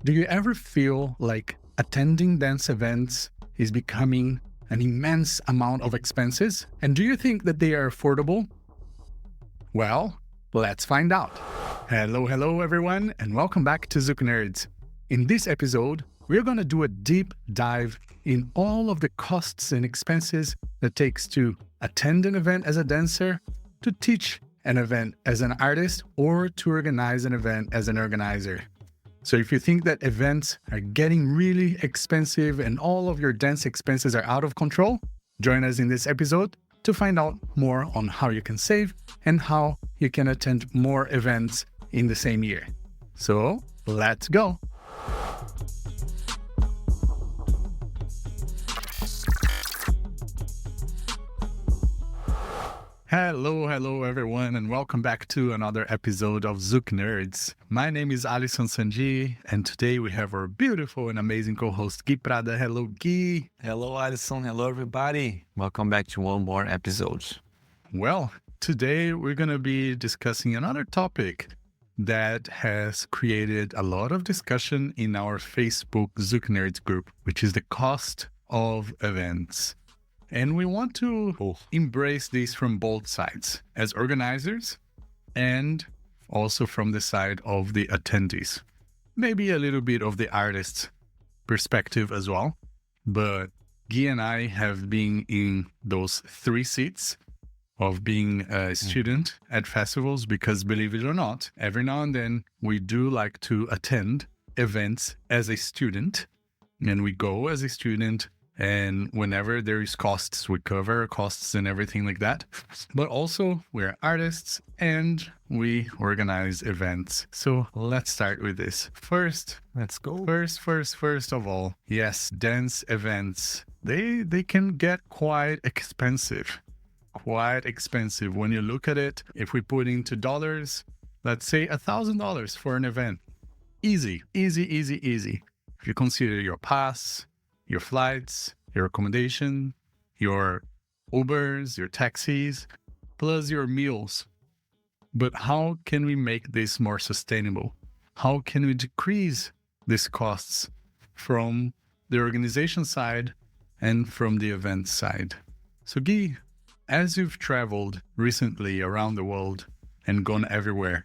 Do you ever feel like attending dance events is becoming an immense amount of expenses? And do you think that they are affordable? Well, let's find out. Hello everyone, and welcome back to Zouk Nerds. In this episode, we're going to do a deep dive in all of the costs and expenses that takes to attend an event as a dancer, to teach an event as an artist, or to organize an event as an organizer. So if you think that events are getting really expensive and all of your dance expenses are out of control, join us in this episode to find out more on how you can save and how you can attend more events in the same year. So let's go. Hello everyone, and welcome back to another episode of Zouk Nerds. My name is Alisson Sandi, and today we have our beautiful and amazing co-host Gui Prada. Hello, Gui. Hello, Alisson. Hello, everybody. Welcome back to one more episode. Well, today we're going to be discussing another topic that has created a lot of discussion in our Facebook Zouk Nerds group, which is the cost of events. And we want to embrace this from both sides, as organizers and also from the side of the attendees. Maybe a little bit of the artist's perspective as well. But Guy and I have been in those three seats of being a student at festivals because, believe it or not, every now and then we do like to attend events as a student. And we go as a student. And whenever there is costs, we cover costs and everything like that. But also, we're artists and we organize events. So let's start with this. First, Let's go. First of all, yes, dance events, they can get quite expensive. Quite expensive. When you look at it, if we put into dollars, let's say $1,000 for an event. Easy. If you consider your pass, your flights, your accommodation, your Ubers, your taxis, plus your meals. But how can we make this more sustainable? How can we decrease these costs from the organization side and from the event side? So Guy, as you've traveled recently around the world and gone everywhere,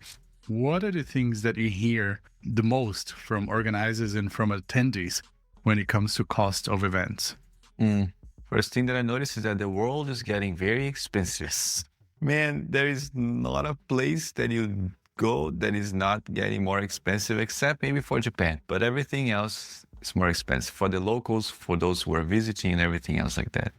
what are the things that you hear the most from organizers and from attendees when it comes to cost of events? First thing that I noticed is that the world is getting very expensive. Man, there is not a place that you go that is not getting more expensive, except maybe for Japan. But everything else is more expensive for the locals, for those who are visiting and everything else like that.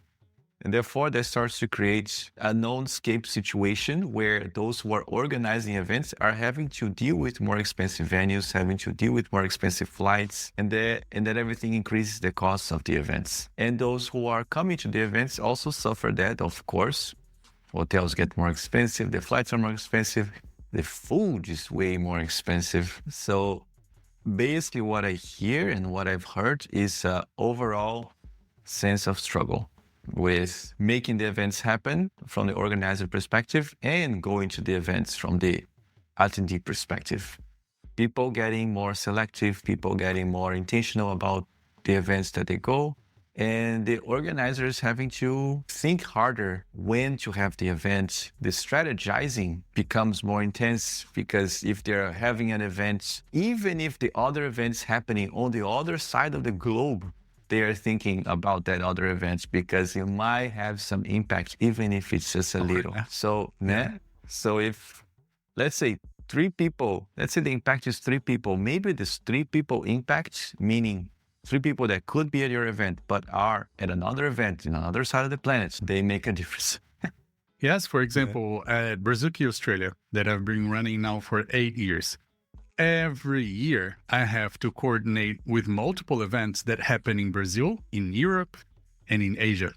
And therefore, that starts to create a non-escape situation where those who are organizing events are having to deal with more expensive venues, having to deal with more expensive flights, and that everything increases the costs of the events. And those who are coming to the events also suffer that, of course. Hotels get more expensive, the flights are more expensive, the food is way more expensive. So basically what I hear and what I've heard is an overall sense of struggle with making the events happen from the organizer perspective and going to the events from the attendee perspective. People getting more selective, people getting more intentional about the events that they go, and the organizers having to think harder when to have the event. The strategizing becomes more intense because if they're having an event, even if the other event's happening on the other side of the globe, they are thinking about that other event because it might have some impact, even if it's just a little. So if, let's say the impact is 3 people, maybe this 3 people impact, meaning 3 people that could be at your event, but are at another event in another side of the planet, they make a difference. Yes, for example, at Brazuki, Australia, that I've been running now for 8 years. Every year, I have to coordinate with multiple events that happen in Brazil, in Europe, and in Asia,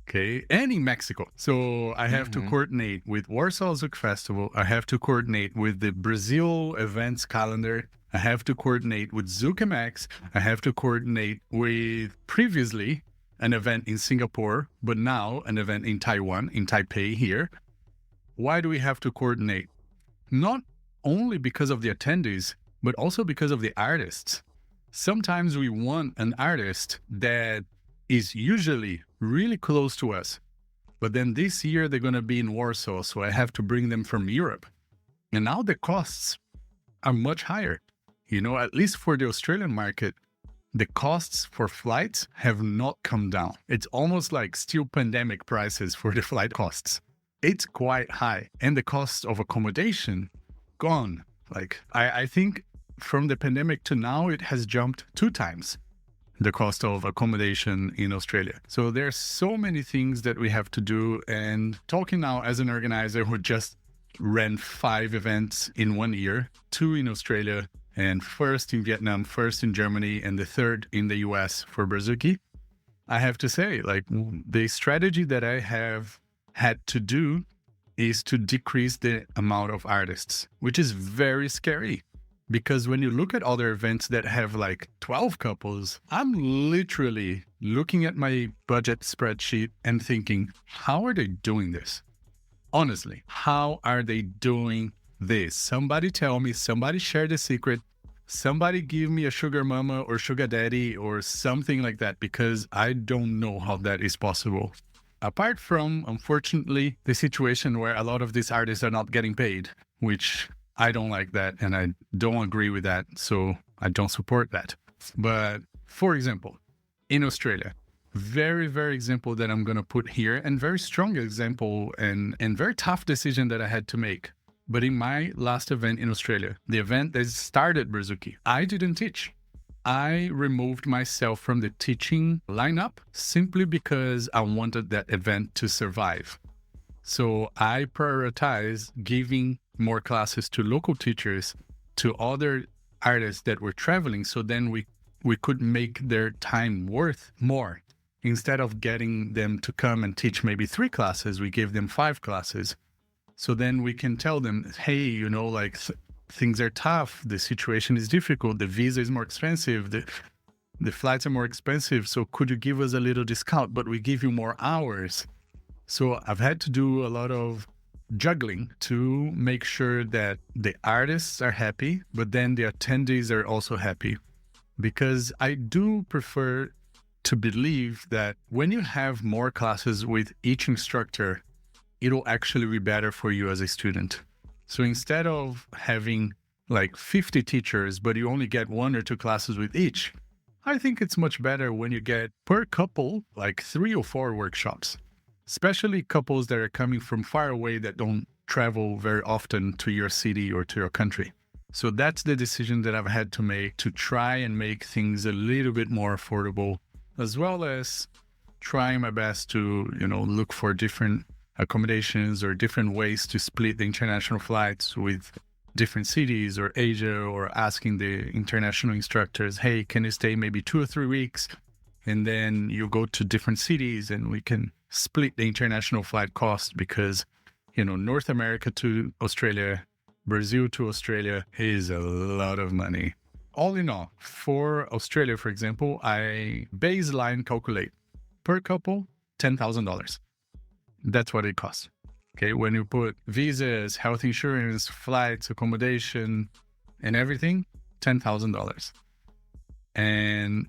okay, and in Mexico. So I have to coordinate with Warsaw Zouk Festival. I have to coordinate with the Brazil events calendar. I have to coordinate with Zouk MX. I have to coordinate with previously an event in Singapore, but now an event in Taiwan, in Taipei here. Why do we have to coordinate? Not only because of the attendees, but also because of the artists. Sometimes we want an artist that is usually really close to us, but then this year they're going to be in Warsaw, so I have to bring them from Europe. And now the costs are much higher. At least for the Australian market, the costs for flights have not come down. It's almost like still pandemic prices for the flight costs. It's quite high. And the cost of accommodation, gone. Like, I think from the pandemic to now, it has jumped 2 times the cost of accommodation in Australia. So there's so many things that we have to do. And talking now as an organizer who just ran 5 events in 1 year, 2 in Australia, and first in Vietnam, first in Germany, and the third in the US for Brazuki, I have to say, like, the strategy that I have had to do is to decrease the amount of artists, which is very scary. Because when you look at other events that have like 12 couples, I'm literally looking at my budget spreadsheet and thinking, how are they doing this? Honestly, how are they doing this? Somebody tell me, somebody share the secret, somebody give me a sugar mama or sugar daddy or something like that, because I don't know how that is possible. Apart from, unfortunately, the situation where a lot of these artists are not getting paid, which I don't like that and I don't agree with that, so I don't support that. But for example, in Australia, very, very example that I'm going to put here, and very strong example and very tough decision that I had to make. But in my last event in Australia, the event that started Brazuki, I didn't teach. I removed myself from the teaching lineup simply because I wanted that event to survive. So I prioritized giving more classes to local teachers, to other artists that were traveling, so then we could make their time worth more. Instead of getting them to come and teach maybe 3 classes, we gave them 5 classes. So then we can tell them, hey, things are tough, the situation is difficult, the visa is more expensive, the flights are more expensive, so could you give us a little discount, but we give you more hours. So I've had to do a lot of juggling to make sure that the artists are happy, but then the attendees are also happy. Because I do prefer to believe that when you have more classes with each instructor, it'll actually be better for you as a student. So instead of having like 50 teachers, but you only get 1 or 2 classes with each, I think it's much better when you get per couple, like 3 or 4 workshops, especially couples that are coming from far away that don't travel very often to your city or to your country. So that's the decision that I've had to make to try and make things a little bit more affordable, as well as trying my best to, look for different accommodations or different ways to split the international flights with different cities or Asia, or asking the international instructors, hey, can you stay maybe 2 or 3 weeks? And then you go to different cities and we can split the international flight cost, because, North America to Australia, Brazil to Australia is a lot of money. All in all, for Australia, for example, I baseline calculate per couple, $10,000. That's what it costs. Okay, when you put visas, health insurance, flights, accommodation, and everything, $10,000. And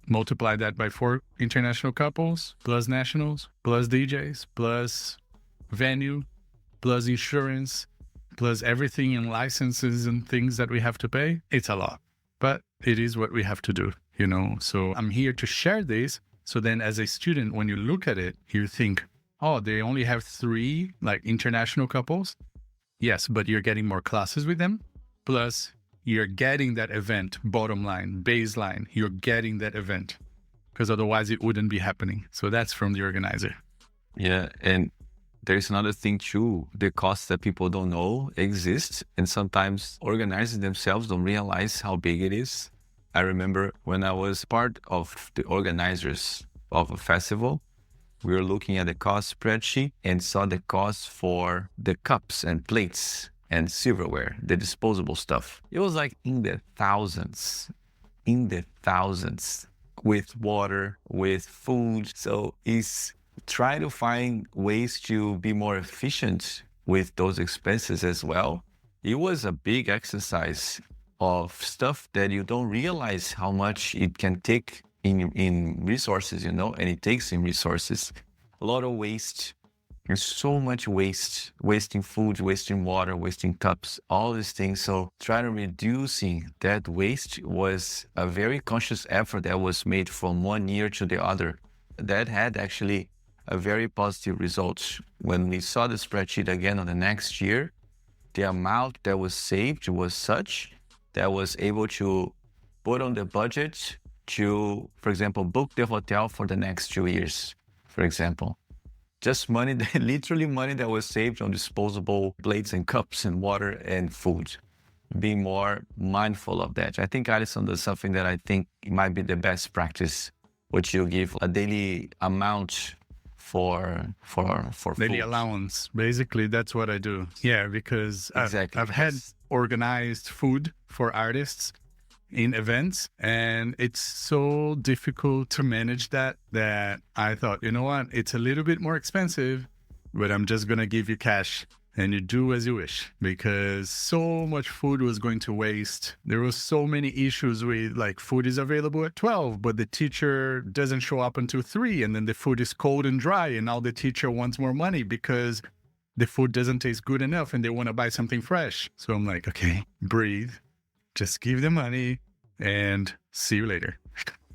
multiply that by 4 international couples, plus nationals, plus DJs, plus venue, plus insurance, plus everything in licenses and things that we have to pay. It's a lot, but it is what we have to do, So I'm here to share this. So then as a student, when you look at it, you think, oh, they only have 3 international couples. Yes, but you're getting more classes with them. Plus you're getting that event, bottom line, baseline, you're getting that event, because otherwise it wouldn't be happening. So that's from the organizer. Yeah. And there's another thing too, the costs that people don't know exist. And sometimes organizers themselves don't realize how big it is. I remember when I was part of the organizers of a festival, we were looking at the cost spreadsheet and saw the cost for the cups and plates and silverware, the disposable stuff. It was like in the thousands, with water, with food. So it's try to find ways to be more efficient with those expenses as well. It was a big exercise of stuff that you don't realize how much it can take in resources, and it takes in resources. A lot of waste. There's so much waste, wasting food, wasting water, wasting cups, all these things. So trying to reducing that waste was a very conscious effort that was made from one year to the other. That had actually a very positive result. When we saw the spreadsheet again on the next year, the amount that was saved was such that was able to put on the budget to, for example, book the hotel for the next 2 years, for example. Just money, literally money that was saved on disposable plates and cups and water and food. Being more mindful of that. I think Alisson does something that I think might be the best practice, which you give a daily amount for Daily food. allowance. Basically, that's what I do. Yeah, because Exactly. I've had organized food for artists in events, and it's so difficult to manage that I thought, you know what, it's a little bit more expensive, but I'm just gonna give you cash and you do as you wish, because so much food was going to waste. There was so many issues with, like, food is available at 12, but the teacher doesn't show up until 3, and then the food is cold and dry, and now the teacher wants more money because the food doesn't taste good enough and they want to buy something fresh. So I'm like, okay, breathe. Just give the money and see you later.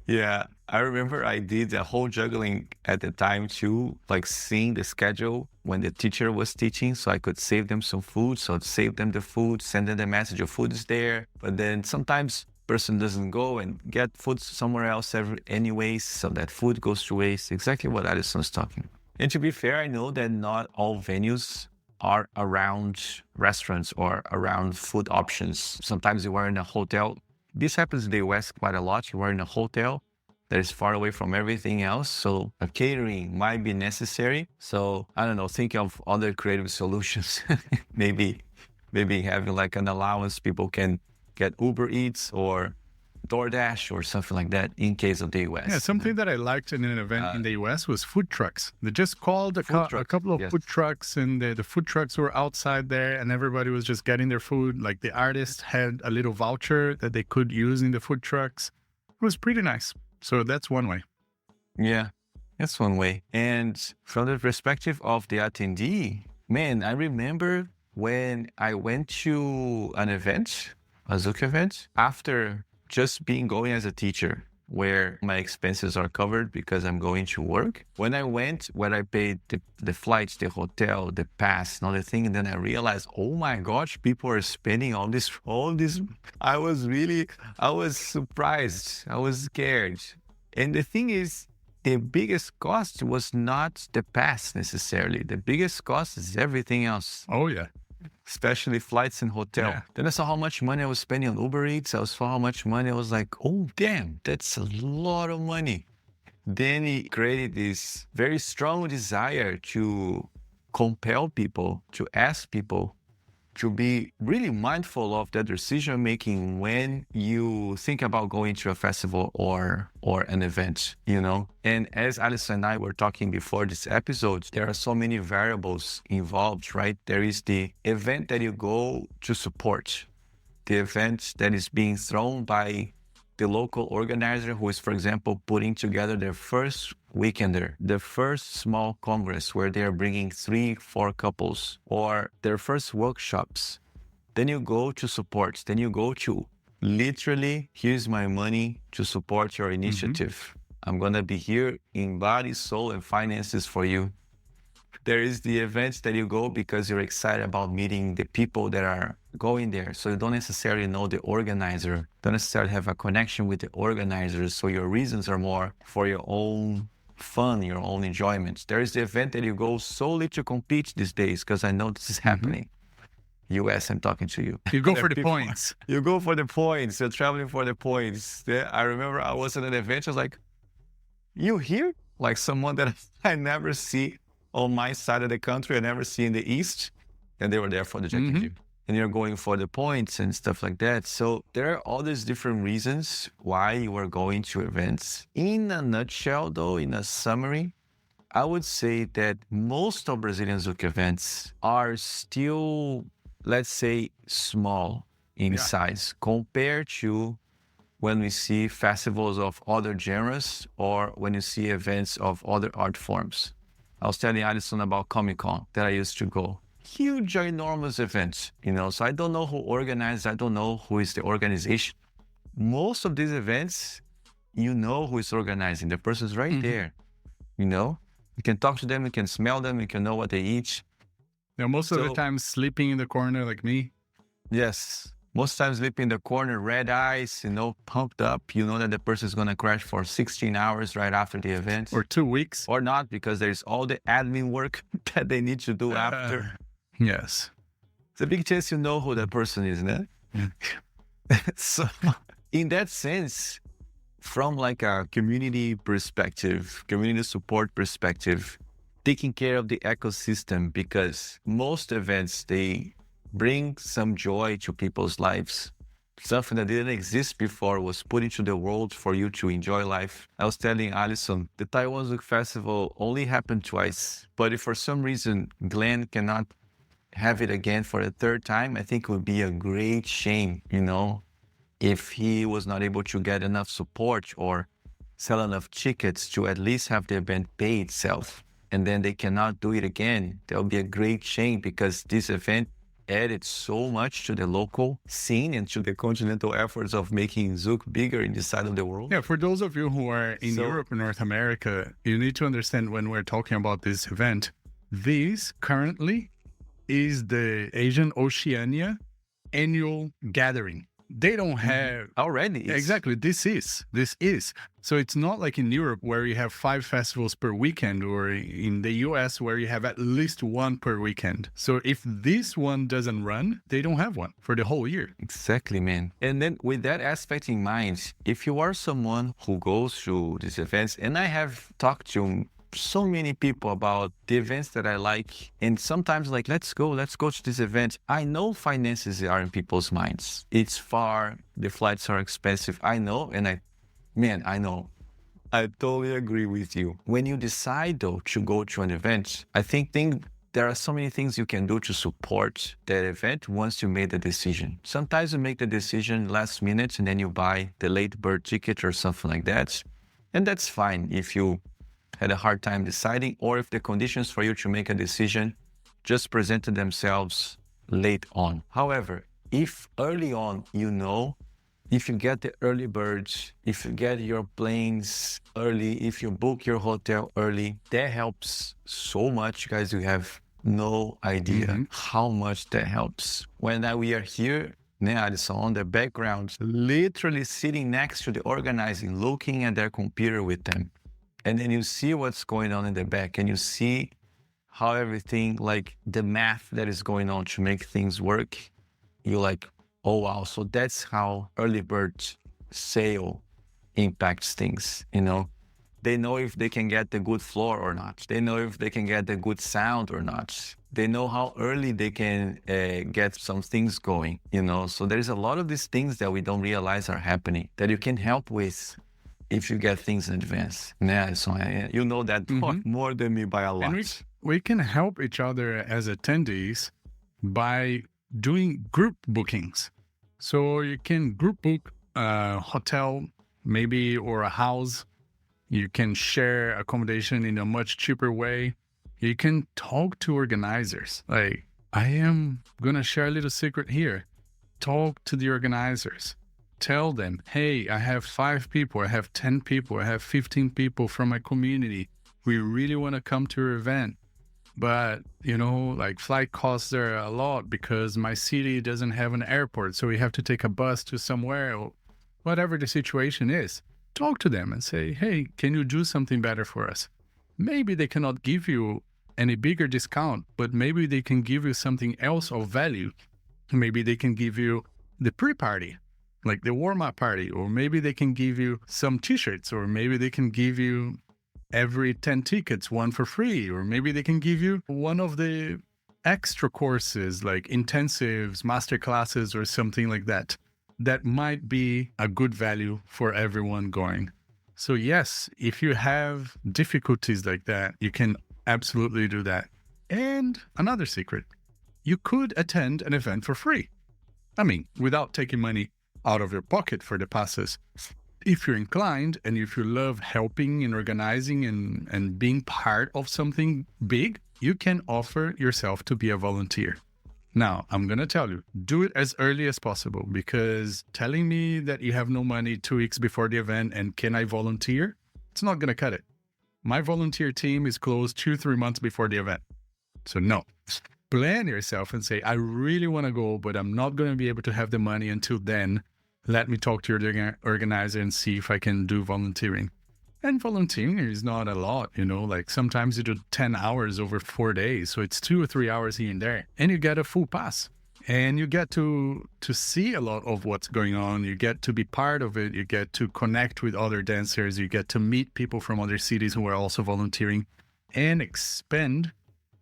Yeah, I remember I did a whole juggling at the time too, like seeing the schedule when the teacher was teaching so I could save them some food. So I'd save them the food, send them the message of food is there. But then sometimes person doesn't go and get food somewhere else anyways, so that food goes to waste. Exactly what Alisson's talking. And to be fair, I know that not all venues are around restaurants or around food options. Sometimes you are in a hotel. This happens in the US quite a lot. You are in a hotel that is far away from everything else. So a catering might be necessary. So I don't know, think of other creative solutions. maybe having like an allowance, people can get Uber Eats or DoorDash or something like that in case of the US. Yeah, something that I liked in an event in the US was food trucks. They just called a couple of food trucks, and the food trucks were outside there, and everybody was just getting their food. Like, the artist had a little voucher that they could use in the food trucks. It was pretty nice. So that's one way. Yeah, that's one way. And from the perspective of the attendee, man, I remember when I went to an event, a Zouk event, after just going as a teacher, where my expenses are covered because I'm going to work. When I went, where I paid the flights, the hotel, the pass, and all the thing, and then I realized, oh my gosh, people are spending all this. I was surprised. I was scared. And the thing is, the biggest cost was not the pass necessarily. The biggest cost is everything else. Oh, yeah. Especially flights and hotel. Yeah. Then I saw how much money I was spending on Uber Eats. I saw how much money. I was like, oh, damn, that's a lot of money. Then he created this very strong desire to compel people, to ask people to be really mindful of their decision making when you think about going to a festival or an event, And as Alisson and I were talking before this episode, there are so many variables involved, right? There is the event that you go to support, the event that is being thrown by the local organizer who is, for example, putting together their first weekender, the first small congress where they are bringing 3-4 couples, or their first workshops. Then you go to support. Then you go to literally, here's my money to support your initiative. I'm going to be here in body, soul, and finances for you. There is the events that you go because you're excited about meeting the people that are going there. So you don't necessarily know the organizer, don't necessarily have a connection with the organizers. So your reasons are more for your own fun, your own enjoyment. There is the event that you go solely to compete these days, because I know this is happening. US, I'm talking to you. You go for the points. You go for the points. You're traveling for the points. I remember I was at an event. I was like, you here? Like someone that I never see on my side of the country, I never see in the East. And they were there for the JKG. And you're going for the points and stuff like that. So there are all these different reasons why you are going to events. In a nutshell, though, in a summary, I would say that most of Brazilian Zouk events are still, let's say, small in Yeah. size compared to when we see festivals of other genres or when you see events of other art forms. I was telling Alisson about Comic-Con that I used to go. Huge, enormous events, so I don't know who organized, I don't know who is the organization. Most of these events, who is organizing. The person's right there, You can talk to them, you can smell them, you can know what they eat. Yeah, most of the time sleeping in the corner like me. Yes. Most times sleeping in the corner, red eyes, pumped up. You know that the person is going to crash for 16 hours right after the event. Or 2 weeks. Or not, because there's all the admin work that they need to do after. Yes. It's a big chance you know who that person is, no? So in that sense, from like a community perspective, community support perspective, taking care of the ecosystem, because most events, they bring some joy to people's lives. Something that didn't exist before was put into the world for you to enjoy life. I was telling Alisson, the Taiwan Zouk Festival only happened twice, but if for some reason Glenn cannot have it again for a third time, I think it would be a great shame, if he was not able to get enough support or sell enough tickets to at least have the event pay itself. And then they cannot do it again. That would be a great shame, because this event added so much to the local scene and to the continental efforts of making Zouk bigger in this side of the world. Yeah, for those of you who are in Europe and North America, you need to understand when we're talking about this event, this currently is the Asian Oceania annual gathering. They don't have... Already. Exactly. This is. So it's not like in Europe where you have 5 festivals per weekend, or in the US where you have at least 1 per weekend. So if this one doesn't run, they don't have one for the whole year. Exactly, man. And then with that aspect in mind, if you are someone who goes to these events, and I have talked to so many people about the events that I like, and sometimes like, let's go to this event. I know finances are in people's minds. It's far, the flights are expensive. I know, and I know. I totally agree with you. When you decide though to go to an event, I think there are so many things you can do to support that event once you made the decision. Sometimes you make the decision last minute and then you buy the late bird ticket or something like that. And that's fine if you had a hard time deciding, or if the conditions for you to make a decision just presented themselves late on. However, if early on, if you get the early birds, if you get your planes early, if you book your hotel early, that helps so much, guys. You have no idea how much that helps. When we are here, Alisson, on the background, literally sitting next to the organizing, looking at their computer with them. And then you see what's going on in the back, and you see how everything, like the math that is going on to make things work. You're like, oh, wow. So that's how early bird sale impacts things, They know if they can get the good floor or not. They know if they can get the good sound or not. They know how early they can get some things going, So there's a lot of these things that we don't realize are happening that you can help with if you get things in advance. Yeah, so you know that more than me by a lot. And we can help each other as attendees by doing group bookings. So you can group book a hotel, maybe, or a house. You can share accommodation in a much cheaper way. You can talk to organizers. Like, I am going to share a little secret here. Talk to the organizers. Tell them, hey, I have 5 people, I have 10 people, I have 15 people from my community. We really want to come to your event. But, like flight costs are a lot because my city doesn't have an airport. So we have to take a bus to somewhere, or whatever the situation is. Talk to them and say, hey, can you do something better for us? Maybe they cannot give you any bigger discount, but maybe they can give you something else of value. Maybe they can give you the pre-party, like the warm-up party, or maybe they can give you some t-shirts, or maybe they can give you every 10 tickets, 1 for free, or maybe they can give you one of the extra courses like intensives, master classes, or something like that. That might be a good value for everyone going. So yes, if you have difficulties like that, you can absolutely do that. And another secret, you could attend an event for free. I mean, without taking money out of your pocket for the passes. If you're inclined and if you love helping and organizing and being part of something big, you can offer yourself to be a volunteer. Now, I'm going to tell you, do it as early as possible, because telling me that you have no money 2 weeks before the event and can I volunteer, it's not going to cut it. My volunteer team is closed 2-3 months before the event. So no, plan yourself and say, I really want to go, but I'm not going to be able to have the money until then. Let me talk to your organizer and see if I can do volunteering. And volunteering is not a lot, like sometimes you do 10 hours over 4 days. So it's 2 or 3 hours here and there, and you get a full pass. And you get to see a lot of what's going on. You get to be part of it. You get to connect with other dancers. You get to meet people from other cities who are also volunteering and expand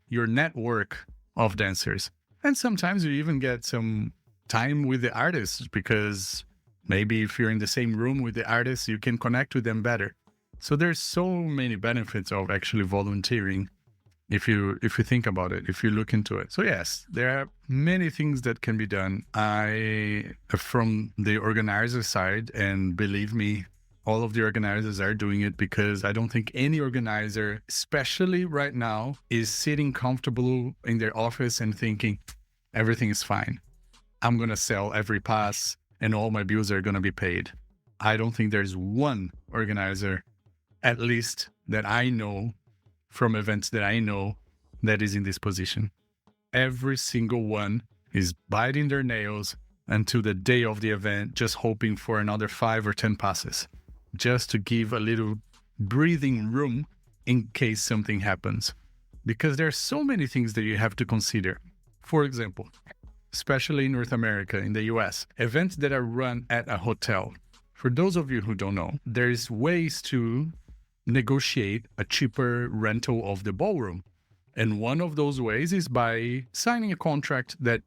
your network of dancers. And sometimes you even get some time with the artists, because maybe if you're in the same room with the artists, you can connect with them better. So there's so many benefits of actually volunteering if you think about it, if you look into it. So yes, there are many things that can be done. From the organizer side, and believe me, all of the organizers are doing it, because I don't think any organizer, especially right now, is sitting comfortable in their office and thinking everything is fine. I'm going to sell every pass and all my bills are going to be paid. I don't think there's one organizer, at least that I know from events that I know, that is in this position. Every single one is biting their nails until the day of the event, just hoping for another 5 or 10 passes, just to give a little breathing room in case something happens. Because there are so many things that you have to consider. For example, especially in North America, in the US, events that are run at a hotel. For those of you who don't know, there's ways to negotiate a cheaper rental of the ballroom. And one of those ways is by signing a contract that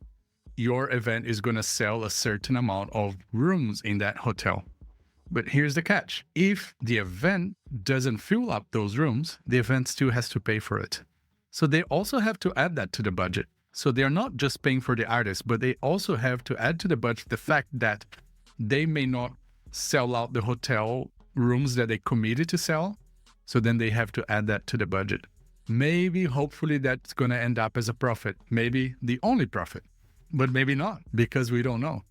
your event is going to sell a certain amount of rooms in that hotel. But here's the catch. If the event doesn't fill up those rooms, the event still has to pay for it. So they also have to add that to the budget. So they're not just paying for the artist, but they also have to add to the budget the fact that they may not sell out the hotel rooms that they committed to sell. So then they have to add that to the budget. Maybe, hopefully, that's going to end up as a profit. Maybe the only profit, but maybe not, because we don't know.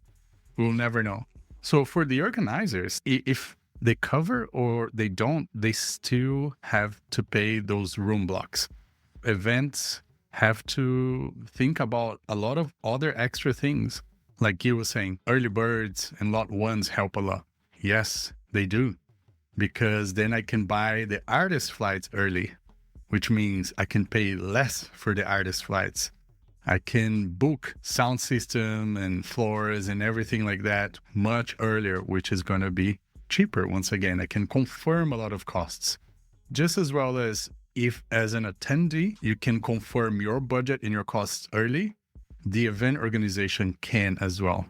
We'll never know. So for the organizers, if they cover or they don't, they still have to pay those room blocks. Events have to think about a lot of other extra things. Like you were saying, early birds and lot ones help a lot. Yes, they do. Because then I can buy the artist flights early, which means I can pay less for the artist flights. I can book sound system and floors and everything like that much earlier, which is going to be cheaper. Once again, I can confirm a lot of costs. Just as well as if as an attendee, you can confirm your budget and your costs early, the event organization can as well.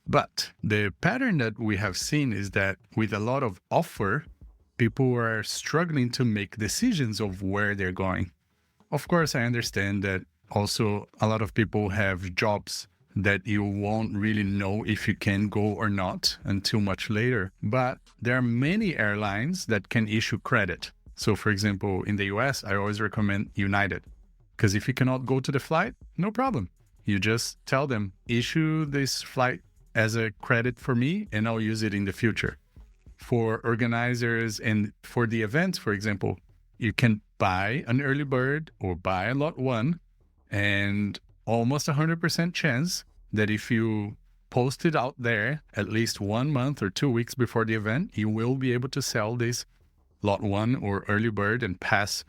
But the pattern that we have seen is that with a lot of offer, people are struggling to make decisions of where they're going. Of course, I understand that also a lot of people have jobs that you won't really know if you can go or not until much later. But there are many airlines that can issue credit. So for example, in the US, I always recommend United, because if you cannot go to the flight, no problem. You just tell them, issue this flight as a credit for me and I'll use it in the future. For organizers and for the events, for example, you can buy an early bird or buy a lot one, and almost 100% chance that if you post it out there at least 1 month or 2 weeks before the event, you will be able to sell this lot one or early bird and pass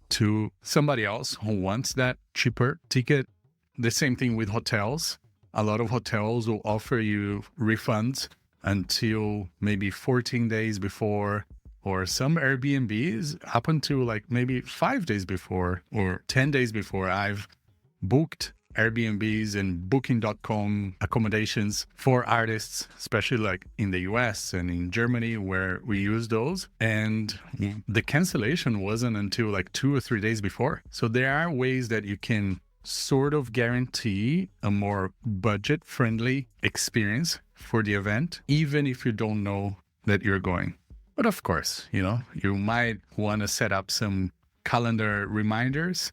to somebody else who wants that cheaper ticket. The same thing with hotels. A lot of hotels will offer you refunds until maybe 14 days before, or some Airbnbs up until like maybe 5 days before or 10 days before. I've booked Airbnbs and booking.com accommodations for artists, especially like in the US and in Germany where we use those. And the cancellation wasn't until like 2 or 3 days before. So there are ways that you can sort of guarantee a more budget-friendly experience for the event, even if you don't know that you're going. But of course, you might want to set up some calendar reminders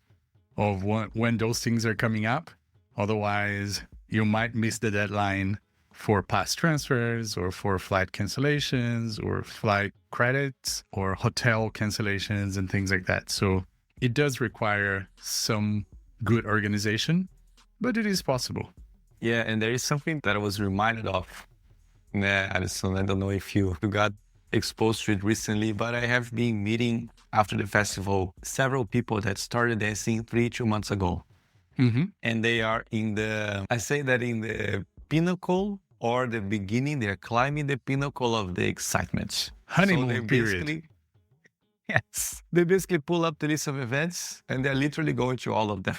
of when those things are coming up. Otherwise, you might miss the deadline for past transfers or for flight cancellations or flight credits or hotel cancellations and things like that. So it does require some good organization, but it is possible. Yeah, and there is something that I was reminded of. Alisson, I don't know if you got exposed to it recently, but I have been meeting after the festival several people that started dancing 2 months ago. Mm-hmm. And they are in the pinnacle or the beginning. They're climbing the pinnacle of the excitement. Honeymoon period. Yes, they basically pull up the list of events and they're literally going to all of them,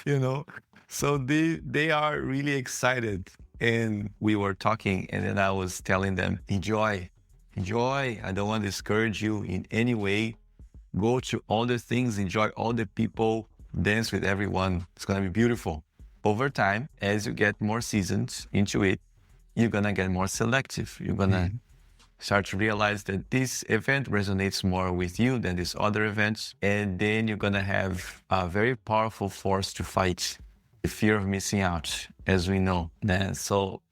So they are really excited. And we were talking and then I was telling them, enjoy. I don't want to discourage you in any way. Go to all the things, enjoy all the people, dance with everyone. It's going to be beautiful. Over time, as you get more seasoned into it, you're going to get more selective. You're going to start to realize that this event resonates more with you than these other events. And then you're going to have a very powerful force to fight the fear of missing out, as we know. And so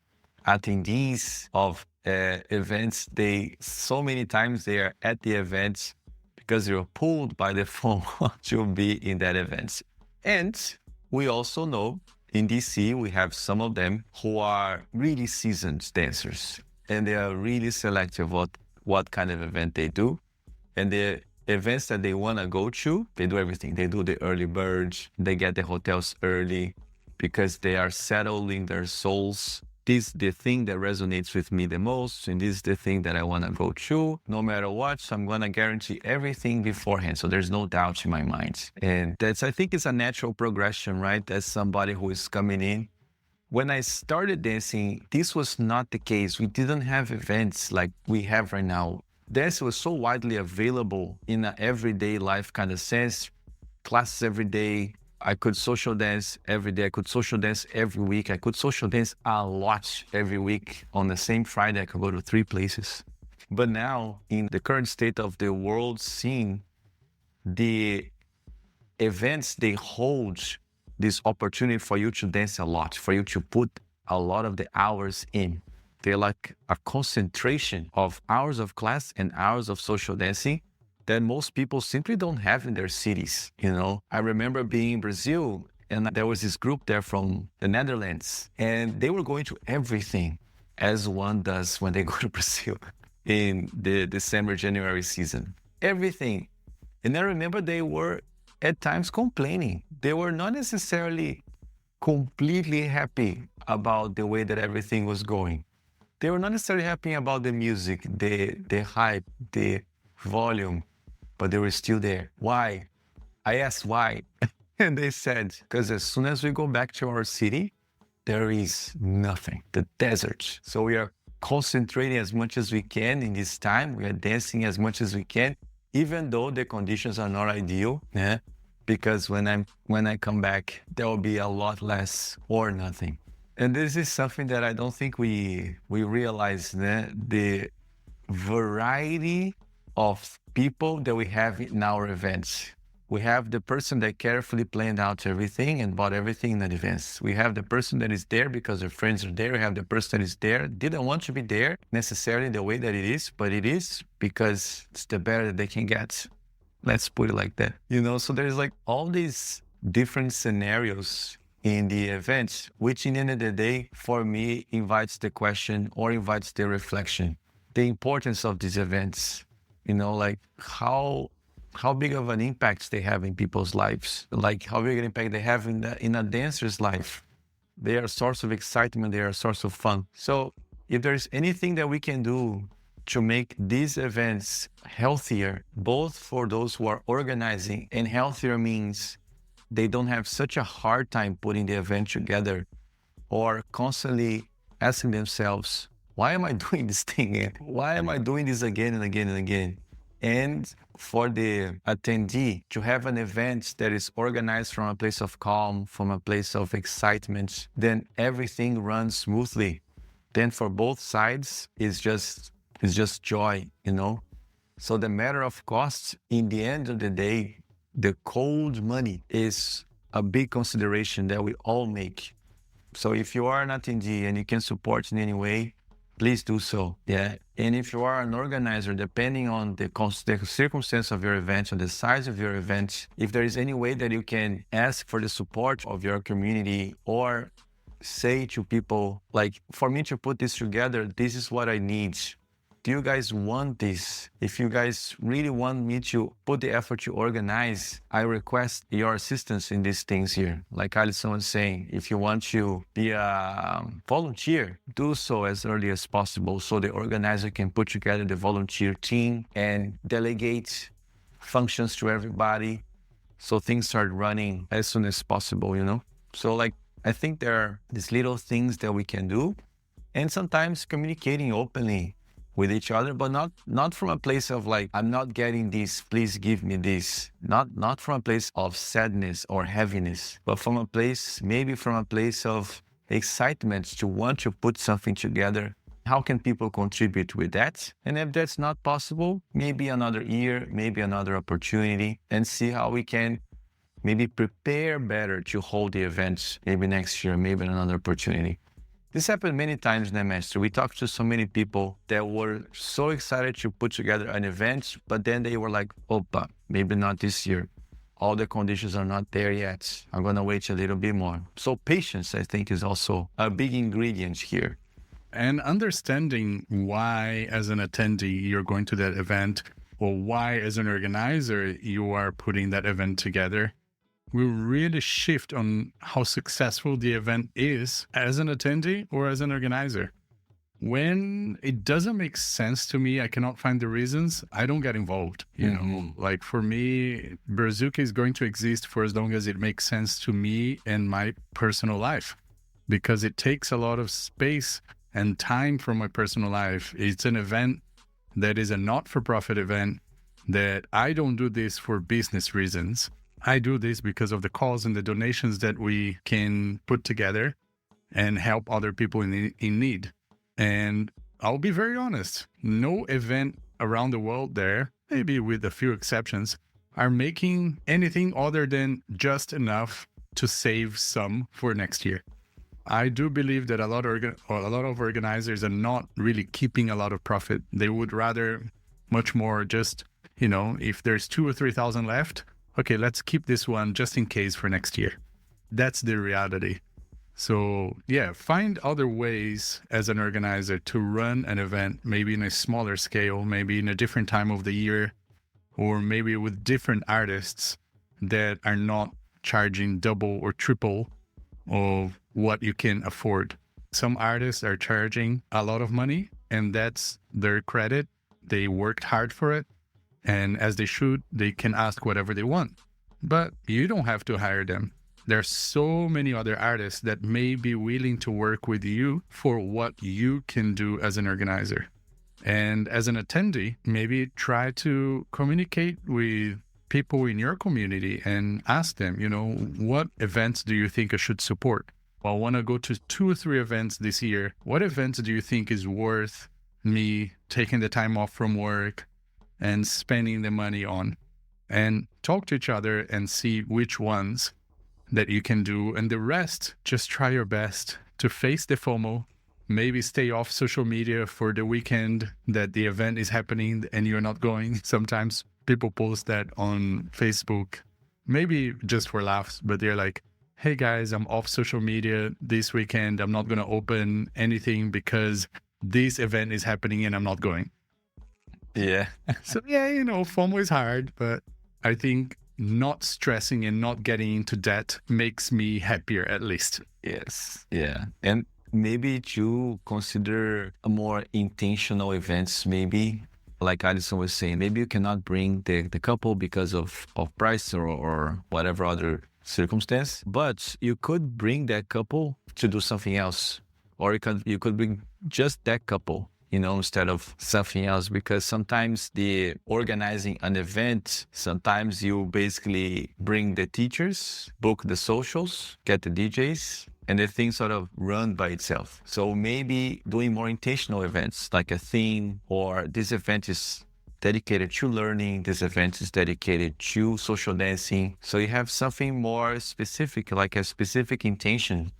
attendees of events, so many times they are at the event because you're pulled by the FOMO to be in that event. And we also know in DC, we have some of them who are really seasoned dancers and they are really selective what kind of event they do. And the events that they want to go to, they do everything. They do the early birds, they get the hotels early because they are settling their souls. This is the thing that resonates with me the most, and this is the thing that I want to go to no matter what. So I'm going to guarantee everything beforehand. So there's no doubt in my mind. And I think it's a natural progression, right? As somebody who is coming in. When I started dancing, this was not the case. We didn't have events like we have right now. Dance was so widely available in an everyday life kind of sense. Classes every day. I could social dance every day. I could social dance every week. I could social dance a lot every week. On the same Friday, I could go to 3 places. But now, in the current state of the world scene, the events, they hold this opportunity for you to dance a lot, for you to put a lot of the hours in. They're like a concentration of hours of class and hours of social dancing that most people simply don't have in their cities. I remember being in Brazil and there was this group there from the Netherlands and they were going to everything as one does when they go to Brazil in the December, January season. Everything. And I remember they were at times complaining. They were not necessarily completely happy about the way that everything was going. They were not necessarily happy about the music, the hype, the volume, but they were still there. Why? I asked why. And they said, because as soon as we go back to our city, there is nothing, the desert. So we are concentrating as much as we can in this time. We are dancing as much as we can, even though the conditions are not ideal. Because when I come back, there will be a lot less or nothing. And this is something that I don't think we realize, the variety of people that we have in our events. We have the person that carefully planned out everything and bought everything in advance. We have the person that is there because their friends are there. We have the person that is there, didn't want to be there necessarily the way that it is, but it is because it's the better that they can get. Let's put it like that. So there's like all these different scenarios in the event, which in the end of the day, for me, invites the question or invites the reflection. The importance of these events, like how big of an impact they have in people's lives, like how big an impact they have in a dancer's life. They are a source of excitement, they are a source of fun. So if there's anything that we can do to make these events healthier, both for those who are organizing, and healthier means they don't have such a hard time putting the event together or constantly asking themselves, why am I doing this thing again? Why am I doing this again and again and again? And for the attendee to have an event that is organized from a place of calm, from a place of excitement, then everything runs smoothly. Then for both sides, it's just joy, you know? So the matter of cost, in the end of the day, the cold money is a big consideration that we all make. So if you are an attendee and you can support in any way, please do so. Yeah. And if you are an organizer, depending on the circumstance of your event, on the size of your event, if there is any way that you can ask for the support of your community or say to people, like, for me to put this together, this is what I need. Do you guys want this? If you guys really want me to put the effort to organize, I request your assistance in these things here. Like Alisson was saying, if you want to be a volunteer, do so as early as possible so the organizer can put together the volunteer team and delegate functions to everybody so things start running as soon as possible, you know? So like, I think there are these little things that we can do, and sometimes communicating openly with each other, but not from a place of like, I'm not getting this, please give me this. Not from a place of sadness or heaviness, but from a place, maybe from a place of excitement to want to put something together. How can people contribute with that? And if that's not possible, maybe another year, maybe another opportunity, and see how we can maybe prepare better to hold the events, maybe next year, maybe another opportunity. This happened many times in the master. We talked to so many people that were so excited to put together an event, but then they were like, opa, maybe not this year. All the conditions are not there yet. I'm going to wait a little bit more. So patience, I think, is also a big ingredient here. And understanding why, as an attendee, you're going to that event, or why, as an organizer, you are putting that event together, will really shift on how successful the event is as an attendee or as an organizer. When it doesn't make sense to me, I cannot find the reasons, I don't get involved. You know, like for me, Zouk is going to exist for as long as it makes sense to me and my personal life, because it takes a lot of space and time from my personal life. It's an event that is a not-for-profit event, that I don't do this for business reasons. I do this because of the cause and the donations that we can put together and help other people in need. And I'll be very honest, no event around the world there, maybe with a few exceptions, are making anything other than just enough to save some for next year. I do believe that a lot of organizers are not really keeping a lot of profit. They would rather much more just, you know, if there's 2,000 or 3,000 left, okay, let's keep this one just in case for next year. That's the reality. So yeah, find other ways as an organizer to run an event, maybe in a smaller scale, maybe in a different time of the year, or maybe with different artists that are not charging double or triple of what you can afford. Some artists are charging a lot of money, and that's their credit. They worked hard for it. And as they should, they can ask whatever they want. But you don't have to hire them. There are so many other artists that may be willing to work with you for what you can do as an organizer. And as an attendee, maybe try to communicate with people in your community and ask them, you know, what events do you think I should support? Well, I want to go to 2 or 3 events this year. What events do you think is worth me taking the time off from work and spending the money on? And talk to each other and see which ones that you can do. And the rest, just try your best to face the FOMO, maybe stay off social media for the weekend that the event is happening and you're not going. Sometimes people post that on Facebook, maybe just for laughs, but they're like, hey guys, I'm off social media this weekend. I'm not going to open anything because this event is happening and I'm not going. Yeah. So yeah, you know, FOMO is hard, but I think not stressing and not getting into debt makes me happier, at least. Yes. Yeah. And maybe to consider a more intentional events, maybe like Alisson was saying, maybe you cannot bring the couple because of price or whatever other circumstance, but you could bring that couple to do something else, or you could bring just that couple instead of something else. Because sometimes the organizing an event, sometimes you basically bring the teachers, book the socials, get the DJs, and the thing sort of run by itself. So maybe doing more intentional events, like a theme, or this event is dedicated to learning, this event is dedicated to social dancing. So you have something more specific, like a specific intention.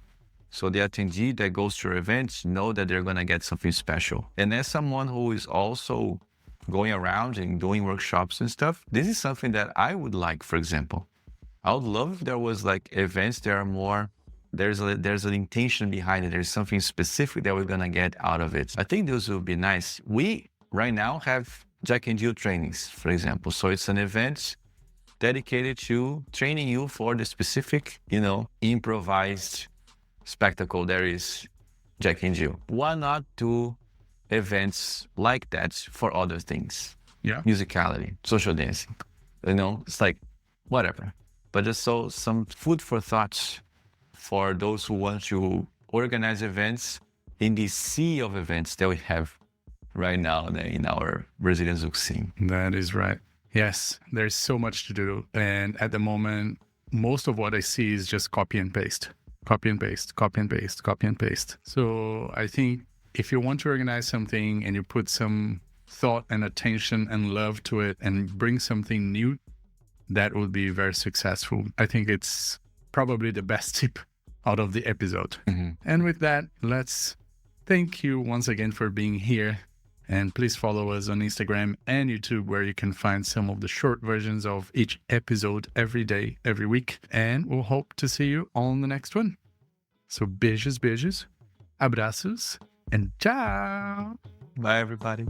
So the attendee that goes to your events know that they're going to get something special. And as someone who is also going around and doing workshops and stuff, this is something that I would like, for example. I would love if there was like events that are more, there's an intention behind it. There's something specific that we're going to get out of it. I think those would be nice. We right now have Jack and Jill trainings, for example. So it's an event dedicated to training you for the specific, improvised spectacle there is Jack and Jill. Why not do events like that for other things? Yeah. Musicality, social dancing. It's like whatever. But just so some food for thought for those who want to organize events in the sea of events that we have right now in our Brazilian Zouk scene. That is right. Yes, there's so much to do. And at the moment, most of what I see is just copy and paste. Copy and paste, copy and paste, copy and paste. So I think if you want to organize something and you put some thought and attention and love to it and bring something new, that would be very successful. I think it's probably the best tip out of the episode. Mm-hmm. And with that, let's thank you once again for being here. And please follow us on Instagram and YouTube, where you can find some of the short versions of each episode every day, every week. And we'll hope to see you on the next one. So beijos, abraços, and ciao! Bye, everybody.